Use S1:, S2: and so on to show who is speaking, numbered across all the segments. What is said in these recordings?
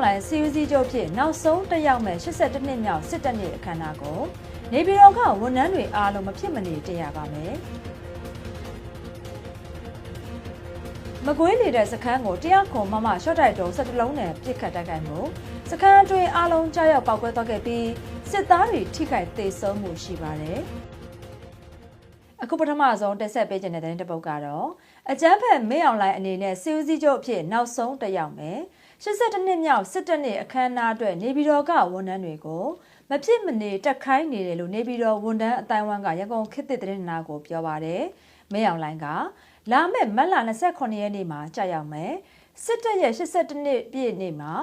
S1: လိုင်းစီယူစီချုပ်ဖြစ်နောက်ဆုံးတက်ရောက်မဲ့82နှစ်မြောက်စစ်တပ်နေ့အခမ်းအနားကိုနေပြည်တော်ကဝန်ထမ်းတွေအားလုံးမဖြစ်မနေတက်ရပါမယ်။မကွေးလေတဲ့စခန်းကိုတရားခွန်မရှော့တိုက်တုံး17လုံးနဲ့ပြစ်ခတ်တိုက်ခိုက်မှုစခန်းအတွင်းအားလုံးကြားရောက်ပောက်ကွဲသွားခဲ့ပြီးစစ်သားတွေထိခိုက်သေဆုံးမှုရှိပါတယ်။အခုပထမဆုံးတက်ဆက်ပေးခြင်းတဲ့သတင်းတစ်ပုဒ်ကတော့အကြမ်းဖက်မင်းအောင်လှိုင်အနေနဲ့စီယူစီချုပ်အဖြစ်နောက်ဆုံးတက်ရောက်မယ်82နှစ်မြောက်စစ်တပ်နေ့အခမ်းအနားအတွက်နေပြည်တော်ကဝန်ထမ်းတွေကိုမဖြစ်မနေတက်ခိုင်းနေတယ်လို့နေပြည်တော်ဝန်ထမ်းအတိုင်းဝန်းကရန်ကုန်ခေတ်သစ်သတင်းနာကိုပြောပါတယ်မင်းအောင်လှိုင်ကလာမယ့်မတ်လ29ရက်နေ့မှာကြာရောက်မယ်စစ်တပ်ရဲ့82နှစ်ပြည့်နေ့မှာ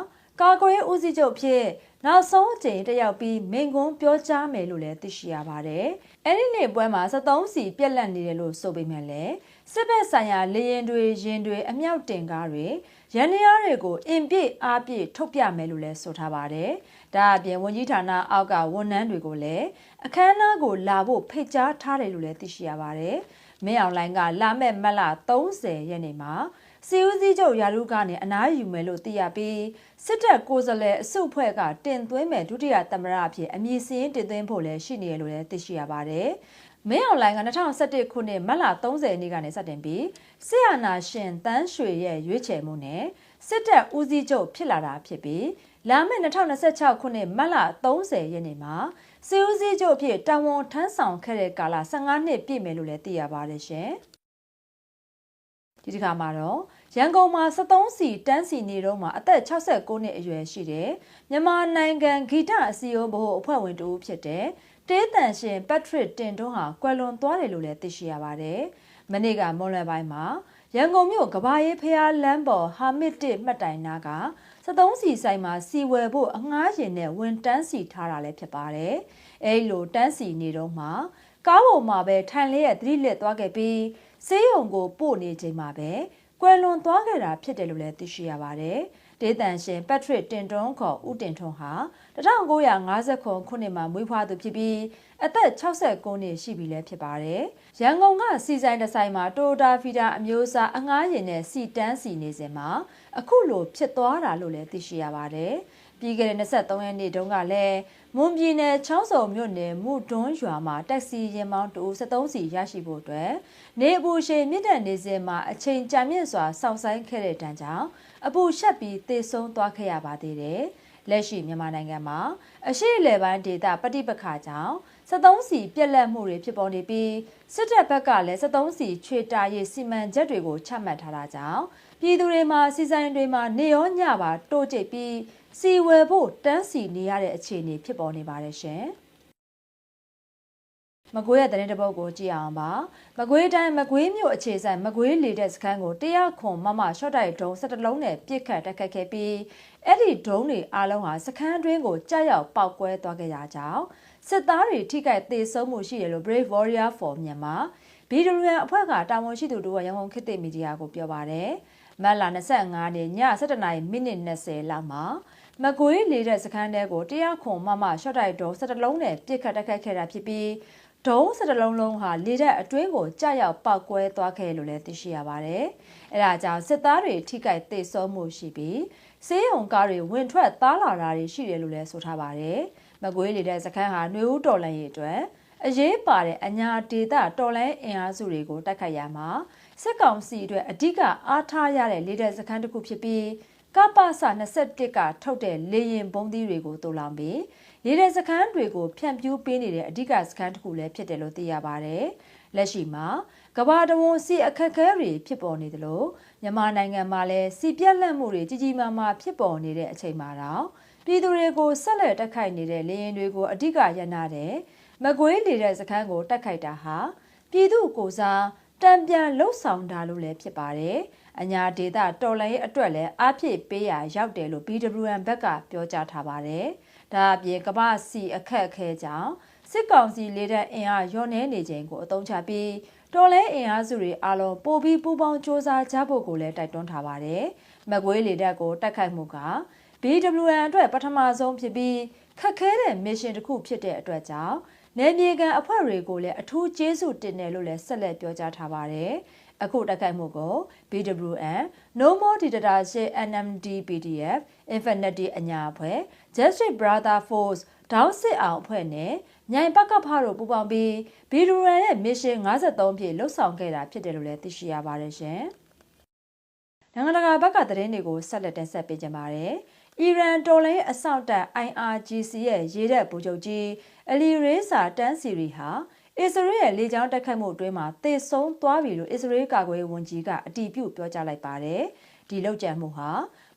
S1: ကာကွယ်ရေးဦးစီးချုပ်ဖြစ်နောက်ဆုံးအကြိမ်တက်ရောက်ပြီးမိန့်ခွန်းပြောကြားမယ်လို့လည်းသိရှိရပါတယ်။အဲဒီနေ့ပွဲမှာ73စီပြက်လက်နေတယ်လို့ဆိုပေမဲ့လည်းစစ်ဘက်ဆိုင်ရာလေရင်တွေရင်တွေအမြောက်တင်ကားတွေရန်ရားတွေကိုအင်ပြည့်အားပြည့်ထုတ်ပြမယ်လို့လည်းဆိုထားပါတယ်။ဒါအပြင်ဝန်ကြီးဌာနအောက်ကဝန်ထမ်းတွေကိုလည်းအခမ်းအနားကိုလာဖို့ဖိတ်ကြားထားတယ်လို့လည်းသိရှိရပါတယ်။မင်းအောင်လှိုင်ကလာမယ့်မတ်လ30ရက်နေ့မှာစီဦးစီးချုပ်ရာထူးကနေအနားယူမယ်လို့သိရပြီးစစ်တပ်ကိုယ်စားလှယ်အစုအဖွဲ့ကတင်သွင်းမဲ့ဒုတိယသမ္မတအဖြစ်အမည်စရင်းတင်သွင်းဖို့လည်းရှိနေရလို့လည်းသိရှိရပါတယ်။မင်းအောင်လှိုင်က2011ခုနှစ်မတ်လ30ရက်နေ့ကနေစတင်ပြီးစစ်အာဏာရှင်တန်းရွှေရဲ့ရွေးချယ်မှုနဲ့စစ်တပ်ဦးစီးချုပ်ဖြစ်လာတာဖြစ်ပြီးလာမယ့်2026ခုနှစ်မတ်လ30ရက်နေ့မှာစီဦးစီးချုပ်အဖြစ်တာဝန်ထမ်းဆောင်ခဲ့တဲ့ကာလ15နှစ်ပြည့်မယ်လို့လည်းသိရပါတယ်ရှင်။ဒီတစ်ခါမှာတော့ရန်ကုန်မှာ73စီတန်းစီနေတော့မှာအသက်69နှစ်အရွယ်ရှိတဲ့မြန်မာနိုင်ငံဂီတအစည်းအဝေးဗဟိုအဖွဲ့ဝင်တူဖြစ်တဲ့တေးတန်ရှင်ပက်ထရစ်တင်တွန်းဟာကွယ်လွန်သွားတယ်လို့လည်းသိရှိရပါတယ်။မနေ့ကမွန်လွယ်ပိုင်းမှာရန်ကုန်မြို့ကဘာရေးဖျားလမ်းပေါ်ဟာမစ်တစ်မှတ်တိုင်နာက73စီဆိုင်မှာစီဝယ်ဖို့အငှားရင်နဲ့ဝင်တန်းစီထားတာလည်းဖြစ်ပါတယ်။အဲဒီလိုတန်းစီနေတော့မှာကားပေါ်မှာပဲထိုင်လေးရဲ့သတိလက်သွားခဲ့ပြီးဆေးရုံကိုပို့နေချိန်မှာပဲကွယ်လွန်သွားခဲ့တာဖြစ်တယ်လို့လည်းသိရှိရပါတယ်။ဒေသန်ရှင်ပက်ထရစ်တင်တွန်းခေါ်ဦးတင်ထွန်းဟာ1959ခုနှစ်မှာမွေးဖွားသူဖြစ်ပြီးအသက်69နှစ်ရှိပြီလည်းဖြစ်ပါတယ်။ရန်ကုန်ကစီဆိုင်တစ်ဆိုင်မှာတိုတာဖီတာအမျိုးအစားအငှားရင်နဲ့စီတန်းစီနေစဉ်မှာအခုလိုဖြစ်သွားတာလို့လည်းသိရှိရပါတယ်။ပြီးခဲ့တဲ့23ရက်နေ့တုန်းကလည်းမွန်ပြည်နယ်ချောင်းစုံမြို့နယ်မုတွန်းရွာမှာတက်စီရင်မောင်းတူ73စီရရှိဖို့အတွက်နေအပူရှိန်မြင့်တက်နေစဉ်မှာအချိန်ကြာမြင့်စွာစောင့်ဆိုင်ခဲ့တဲ့တန်းကြောင့်အပူရှက်ပြီးသေဆုံးသွားခဲ့ရပါသေးတယ်။လက်ရှိမြန်မာနိုင်ငံမှာအရှေ့အလယ်ပိုင်းဒေသပဋိပက္ခကြောင့်73စီပြက်လက်မှုတွေဖြစ်ပေါ်နေပြီးစစ်တပ်ဘက်ကလည်း73စီချွေတာရေးစီမံချက်တွေကိုချမှတ်ထားတာကြောင့်ပြည်သူတွေမှာစီဆိုင်တွေမှာနေရောညပါတိုးကျိတ်ပြီးစီဝယ်ဖို့တန်းစီနေရတဲ့အခြေအနေဖြစ်ပေါ်နေပါတယ်ရှင်။မကွေးရဲ့သတင်းတစ်ပုဒ်ကိုကြည့်အောင်ပါ။မကွေးတိုင်းမကွေးမြို့အခြေဆိုင်မကွေးလေတဲ့စခန်းကိုတရားခွန်ရှော့တိုက်ဒုံး17လုံးနဲ့ပြစ်ခတ်တိုက်ခိုက်ခဲ့ပြီးအဲ့ဒီဒုံးတွေအားလုံးဟာစခန်းတွင်းကိုကြားရောက်ပောက်ကွဲသွားခဲ့ကြကြောင်းစစ်သားတွေထိခိုက်သေဆုံးမှုရှိတယ်လို့ Brave Warrior for Myanmar BWN အဖွဲ့ကတာဝန်ရှိသူတို့ကရန်ကုန်ခေတ်သစ်မီဒီယာကိုပြောပါတယ်။မတ်လ25ရက်ည7:20လောက်မှာမကွေးလေတဲ့စခန်းတဲကိုတရားခွန်ရှော့တိုက်ဒုံး17လုံးနဲ့ပြစ်ခတ်တိုက်ခိုက်ခဲ့တာဖြစ်ပြီးဒုံး17လုံးဟာလေတဲ့အတွင်းကိုကြားရောက်ပောက်ကွဲသွားခဲ့လို့လည်းသိရှိရပါတယ်။အဲဒါကြောင့်စစ်သားတွေထိခိုက်သေဆုံးမှုရှိပြီးဆေးရုံကားတွေဝင်ထွက်သားလာတာတွေရှိတယ်လို့လည်းဆိုထားပါတယ်။မကွေးလေတဲ့စခန်းဟာနှွေဦးတော်လှန်ရေးအတွက်အရေးပါတဲ့အညာဒေသတော်လှန်အင်အားစုတွေကိုတိုက်ခိုက်ရမှာစစ်ကောင်စီအတွက်အဓိကအားထားရတဲ့လေတဲ့စခန်းတစ်ခုဖြစ်ပြီးကပ္ပစ21ကထုတ်တဲ့လေရင်ဘုံသီးတွေကိုတူလောင်ပြီးလေတဲ့စခန်းတွေကိုဖြန့်ဖြူးပေးနေတဲ့အဓိကစခန်းတစ်ခုလည်းဖြစ်တယ်လို့သိရပါတယ်။လက်ရှိမှာကမ္ဘာတဝန်းစီအခက်အခဲတွေဖြစ်ပေါ်နေသလိုမြန်မာနိုင်ငံမှာလည်းစီပြက်လက်မှုတွေကြီးကြီးမားမားဖြစ်ပေါ်နေတဲ့အချိန်မှာတော့ပြည်သူတွေကိုဆက်လက်တိုက်ခိုက်နေတဲ့လေရင်တွေကိုအဓိကရန်နာတဲ့မကွေးလေတဲ့စခန်းကိုတိုက်ခိုက်တာဟာပြည်သူကိုစားတံပြန်လှုပ်ဆောင်တာလို့လည်းဖြစ်ပါတယ်။အညာဒေတာတော်လှန်ရေးအတွက်လည်းအားဖြည့်ပေးရာရောက်တယ်လို့ BWN ဘက်ကပြောကြားထားပါတယ်။ဒါအပြင်ကမ္ဘာစီအခက်အခဲကြောင့်စစ်ကောင်စီလေတဲ့အင်အားလျော့နေနေချိန်ကိုအသုံးချပြီးတော်လှန်အင်အားစုတွေအားလုံးပိုပြီးပူးပေါင်းစ조사ကြဖို့ကိုလည်းတိုက်တွန်းထားပါတယ်။မကွေးလေတပ်ကိုတိုက်ခိုက်မှုက BWN အတွက်ပထမဆုံးဖြစ်ပြီးခက်ခဲတဲ့မစ်ရှင်တစ်ခုဖြစ်တဲ့အတွက်ကြောင့် နယ်မြေခံအဖွဲ့တွေကိုလည်းအထူးကျေးဇူးတင်တယ်လို့လည်းဆက်လက်ပြောကြားထားပါတယ်။အခုတိုက်ခိုက်မှုကို BWN, No More Dictatorship NMD PDF, Infinity အညာအဖွဲ့ Justice Brother Force ဒေါင်းစစ်အောင်အဖွဲ့နဲ့မြိုင်ပကဖတို့ပူးပေါင်းပြီး BWN ရဲ့ Mission 53ပြည့်လှုပ်ဆောင်ခဲ့တာဖြစ်တယ်လို့လည်းသိရှိရပါတယ်ရှင်။နိုင်ငံတကာဘက်ကသတင်းတွေကိုဆက်လက်တင်ဆက်ပေးကြပါမယ်။အီရန်တော်လှန်ရေးအစောင့်တပ် IRGC ရဲ့ရေတပ်ဗိုလ်ချုပ်ကြီးအလီရေးစာတန်းစီရီဟာအစ္စရေးရဲ့လေကြောင်းတိုက်ခိုက်မှုအတွင်းမှာသေဆုံးသွားပြီလို့အစ္စရေးကာကွယ်ရေးဝန်ကြီးကအတည်ပြုပြောကြားလိုက်ပါတယ်။ဒီလုပ်ကြံမှုဟာ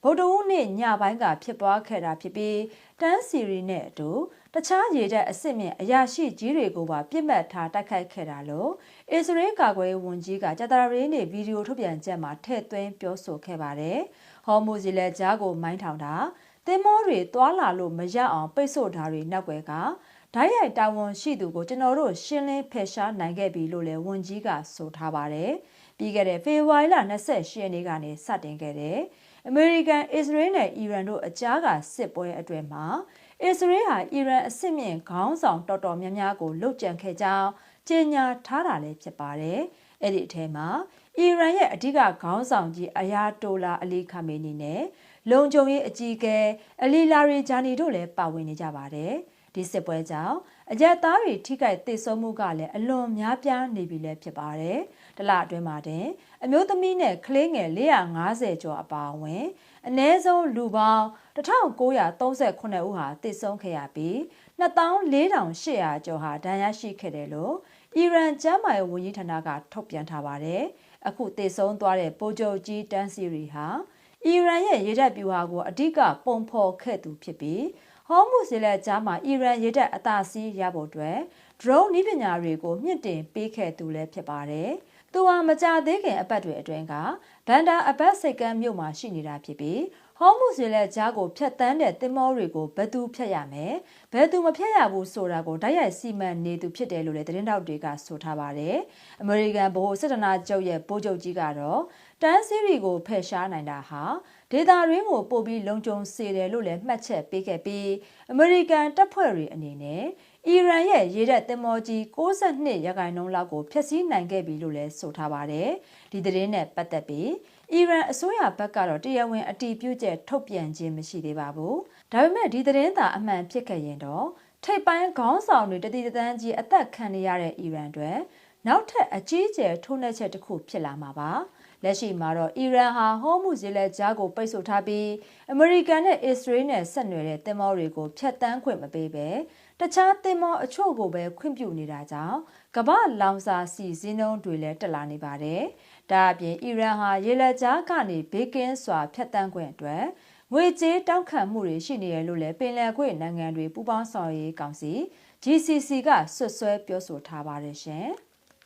S1: ဗုဒ္ဓဟူးနေ့ညပိုင်းကဖြစ်ပွားခဲ့တာဖြစ်ပြီးတန်းစီရီနဲ့အတူတခြားရေတပ်အစစ်မြင့်အရာရှိကြီးတွေကိုပါပြစ်မှတ်ထားတိုက်ခိုက်ခဲ့တာလို့အစ္စရေးကာကွယ်ရေးဝန်ကြီးကကြာသပတေးနေ့ဗီဒီယိုထုတ်ပြန်ချက်မှာထည့်သွင်းပြောဆိုခဲ့ပါတယ်။ဟော်မူဇီလက်ကြားကိုမိုင်းထောင်တာသင်္ဘောတွေတွာလာလို့မရအောင်ပိတ်ဆို့တာတွေနောက်ွယ်ကဓာတ်ရိုက်တာဝန်ရှိသူကိုကျွန်တော်တို့ရှင်းလင်းဖယ်ရှားနိုင်ခဲ့ပြီလို့လည်းဝန်ကြီးကဆိုထားပါတယ်။ပြီးခဲ့တဲ့ဖေဖော်ဝါရီလ28ရက်နေ့ကနေစတင်ခဲ့တဲ့အမေရိကန်၊အစ္စရေးနဲ့အီရန်တို့အကြားကစစ်ပွဲအတွင်းမှာအစ္စရေးဟာအီရန်အစစ်မြင့်ခေါင်းဆောင်တော်တော်များများကိုလုကြံခဲ့ကြောင်းကြေညာထားတာလည်းဖြစ်ပါတယ်။အဲ့ဒီအထဲမှာအီရန်ရဲ့အဓိကခေါင်းဆောင်ကြီးအယာတိုလာအလီခါမေနီနဲ့လုံခြုံရေးအကြီးအကဲအလီလာရီဂျာနီတို့လည်းပါဝင်နေကြပါတယ်။ဒီစစ်ပွဲကြောင့်အရက်သားတွေထိခိုက်သေဆုံးမှုကလည်းအလွန်များပြားနေပြီလည်းဖြစ်ပါတယ်။တလအတွင်းမှာတင်အမျိုးသမီးနဲ့ကလေးငယ်450ကျော်အပါအဝင်အနည်းဆုံးလူပေါင်း1938ဦးဟာသေဆုံးခဲ့ရပြီး24,800ကျော်ဟာဒဏ်ရာရှိခဲ့တယ်လို့အီရန်ကျန်းမာရေးဝန်ကြီးဌာနကထုတ်ပြန်ထားပါတယ်။အခုသေဆုံးသွားတဲ့ဗိုလ်ချုပ်ကြီးတန်းစီရီဟာအီရန်ရဲ့ရေတပ်ဗျူဟာကိုအဓိကပုံဖော်ခဲ့သူဖြစ်ပြီးဟော်မုဇ်လက်ကြားမှာအီရန်ရေတပ်အသာစီးရဖို့အတွက် drone နည်းပညာတွေကိုမြင့်တင်ပေးခဲ့သူလည်းဖြစ်ပါတယ်။သူဟာမကြသေးခင်အပတ်တွေအတွင်းကဘန်ဒါအဘတ်စိတ်ကမ်းမြို့မှာရှိနေတာဖြစ်ပြီးဟော်မုဇ်လက်ကြားကိုဖျက်ဆီးတဲ့သင်္ဘောတွေကိုဘယ်သူဖျက်ရမယ်ဘယ်သူမဖျက်ရဘူးဆိုတာကိုတိုက်ရိုက်စီမံနေသူဖြစ်တယ်လို့လည်းသတင်းတောက်တွေကဆိုထားပါတယ်။အမေရိကန်ဗဟိုစစ်ဌာနချုပ်ရဲ့ဗိုလ်ချုပ်ကြီးကတော့တန်းစီရီကိုဖယ်ရှားနိုင်တာဟာဒေသရင်းကိုပို့ပြီးလုံခြုံစေတယ်လို့လည်းမှတ်ချက်ပေးခဲ့ပြီးအမေရိကန်တပ်ဖွဲ့တွေအနေနဲ့အီရန်ရဲ့ရေတပ်သင်္ဘောကြီး62%လောက်ကိုဖျက်ဆီးနိုင်ခဲ့ပြီလို့လည်းဆိုထားပါတယ်။ဒီသတင်းနဲ့ပတ်သက်ပြီးအီရန်အစိုးရဘက်ကတော့တရားဝင်အတည်ပြုချက်ထုတ်ပြန်ခြင်းမရှိသေးပါဘူး။ဒါပေမဲ့ဒီသတင်းသာအမှန်ဖြစ်ခဲ့ရင်တော့ထိပ်ပိုင်းခေါင်းဆောင်တွေတတိတန်းကြီးအသက်ခံနေရတဲ့အီရန်တွေနောက်ထပ်အကြီးအကျယ်ထိုးနှက်ချက်တစ်ခုဖြစ်လာမှာပါ။လက်ရှိမှာတော့အီရန်ဟာဟော်မုဇ်လက်ကြားကိုပိတ်ဆို့ထားပြီးအမေရိကန်နဲ့အစ္စရေးနဲ့ဆက်နွယ်တဲ့သင်္ဘောတွေကိုဖျက်ဆီးခွင့်မပေးပဲတခြားသင်္ဘောအချို့ကိုပဲခွင့်ပြုနေတာကြောင့်ကမ္ဘာလောင်စာဆီဈေးနှုန်းတွေလည်းတက်လာနေပါတယ်။ဒါအပြင်အီရန်ဟာရေလက်ကြားကနေဘေးကင်းစွာဖျက်ဆီးခွင့်အတွက်ငွေကြေးတောင်းခံမှုတွေရှိနေတယ်လို့လည်းပင်လယ်ကွေ့နိုင်ငံတွေပူးပေါင်းဆောင်ရွက်ရေးကောင်စီ GCC ကဆွဆွဲပြောဆိုထားပါတယ်ရှင်။